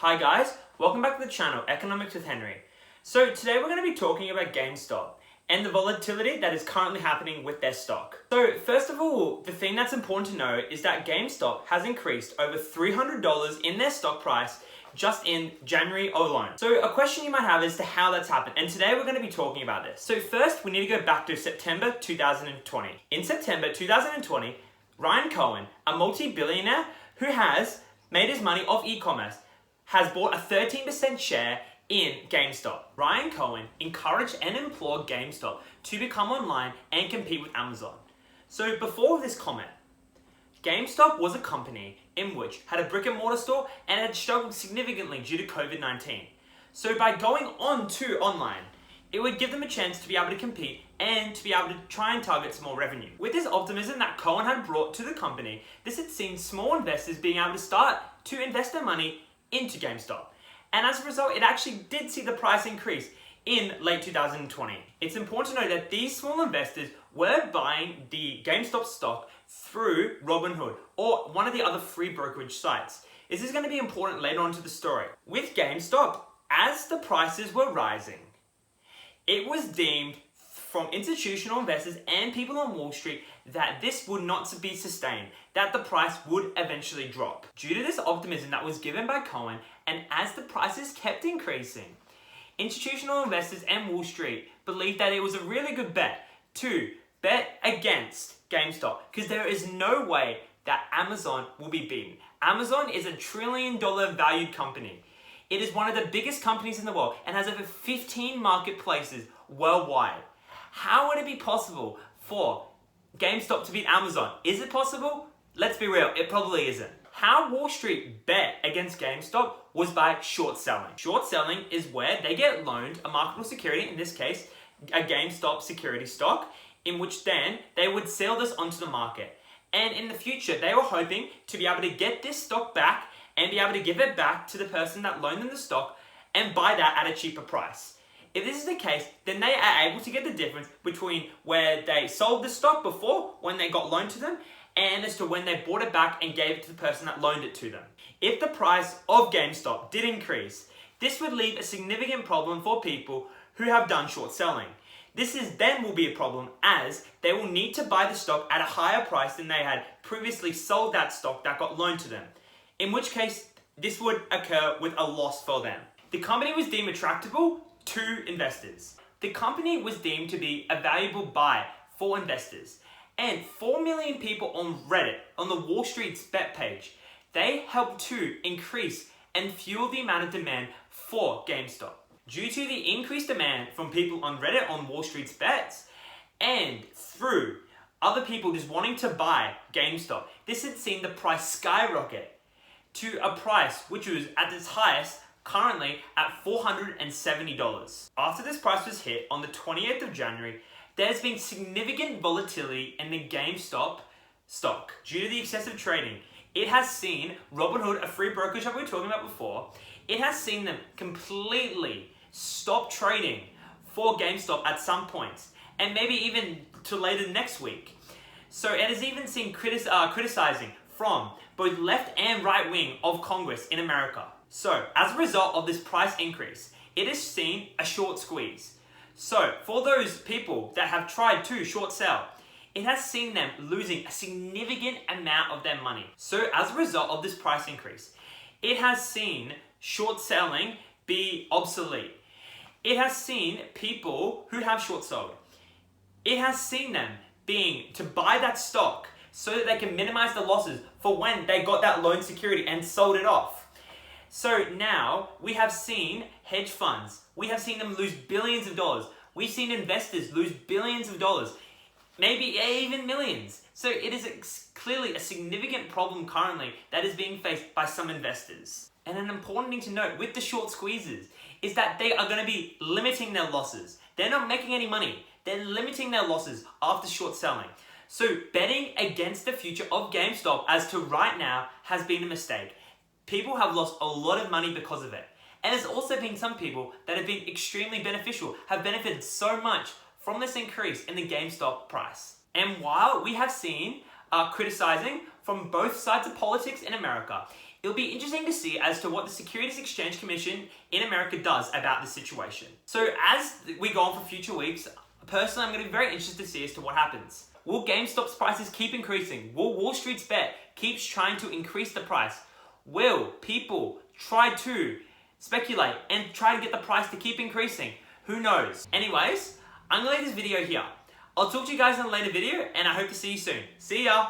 Hi guys, welcome back to the channel, Economics with Henry. So today we're going to be talking about GameStop and the volatility that is currently happening with their stock. So first of all, the thing that's important to know is that GameStop has increased over $300 in their stock price just in January alone. So a question you might have is to how that's happened, and today we're going to be talking about this. So first we need to go back to September 2020. In September 2020, Ryan Cohen, a multi-billionaire who has made his money off e-commerce, has bought a 13% share in GameStop. Ryan Cohen encouraged and implored GameStop to become online and compete with Amazon. So before this comment, GameStop was a company in which had a brick and mortar store and had struggled significantly due to COVID-19. So by going on to online, it would give them a chance to be able to compete and to be able to try and target some more revenue. With this optimism that Cohen had brought to the company, this had seen small investors being able to start to invest their money into GameStop. And as a result, it actually did see the price increase in late 2020. It's important to know that these small investors were buying the GameStop stock through Robinhood or one of the other free brokerage sites. This is going to be important later on to the story. With GameStop, as the prices were rising, it was deemed from institutional investors and people on Wall Street that this would not be sustained, that the price would eventually drop. Due to this optimism that was given by Cohen, and as the prices kept increasing, institutional investors and Wall Street believed that it was a really good bet to bet against GameStop, because there is no way that Amazon will be beaten. Amazon is a $1 trillion valued company. It is one of the biggest companies in the world and has over 15 marketplaces worldwide. How would it be possible for GameStop to beat Amazon? Is it possible? Let's be real, it probably isn't. How Wall Street bet against GameStop was by short selling. Short selling is where they get loaned a marketable security, in this case, a GameStop security stock, in which then they would sell this onto the market. And in the future, they were hoping to be able to get this stock back and be able to give it back to the person that loaned them the stock and buy that at a cheaper price. If this is the case, then they are able to get the difference between where they sold the stock before, when they got loaned to them, and as to when they bought it back and gave it to the person that loaned it to them. If the price of GameStop did increase, this would leave a significant problem for people who have done short selling. This then will be a problem, as they will need to buy the stock at a higher price than they had previously sold that stock that got loaned to them, in which case this would occur with a loss for them. The company was deemed attractable to investors. The company was deemed to be a valuable buy for investors, and 4 million people on Reddit, on the Wall Street's bet page, they helped to increase and fuel the amount of demand for GameStop. Due to the increased demand from people on Reddit on Wall Street's bets, and through other people just wanting to buy GameStop, this had seen the price skyrocket to a price which was at its highest currently at $470. After this price was hit on the 28th of January, there's been significant volatility in the GameStop stock. Due to the excessive trading, it has seen Robinhood, a free brokerage that we were talking about before, it has seen them completely stop trading for GameStop at some points, and maybe even to later next week. So it has even seen criticizing from both left and right wing of Congress in America. So as a result of this price increase, it has seen a short squeeze. So for those people that have tried to short sell, it has seen them losing a significant amount of their money. So as a result of this price increase, it has seen short selling be obsolete. It has seen people who have short sold, it has seen them being to buy that stock so that they can minimize the losses for when they got that loan security and sold it off. So now we have seen hedge funds, we have seen them lose billions of dollars. We've seen investors lose billions of dollars, maybe even millions. So it is clearly a significant problem currently that is being faced by some investors. And an important thing to note with the short squeezes is that they are going to be limiting their losses. They're not making any money. They're limiting their losses after short selling. So betting against the future of GameStop as to right now has been a mistake. People have lost a lot of money because of it. And there's also been some people that have been extremely beneficial, have benefited so much from this increase in the GameStop price. And while we have seen criticizing from both sides of politics in America, It'll be interesting to see as to what the Securities Exchange Commission in America does about the situation. So as we go on for future weeks, personally I'm going to be very interested to see as to what happens. Will GameStop's prices keep increasing? Will Wall Street's bet keeps trying to increase the price? Will people try to speculate and try to get the price to keep increasing? Who knows? Anyways, I'm going to leave this video here. I'll talk to you guys in a later video and I hope to see you soon. See ya!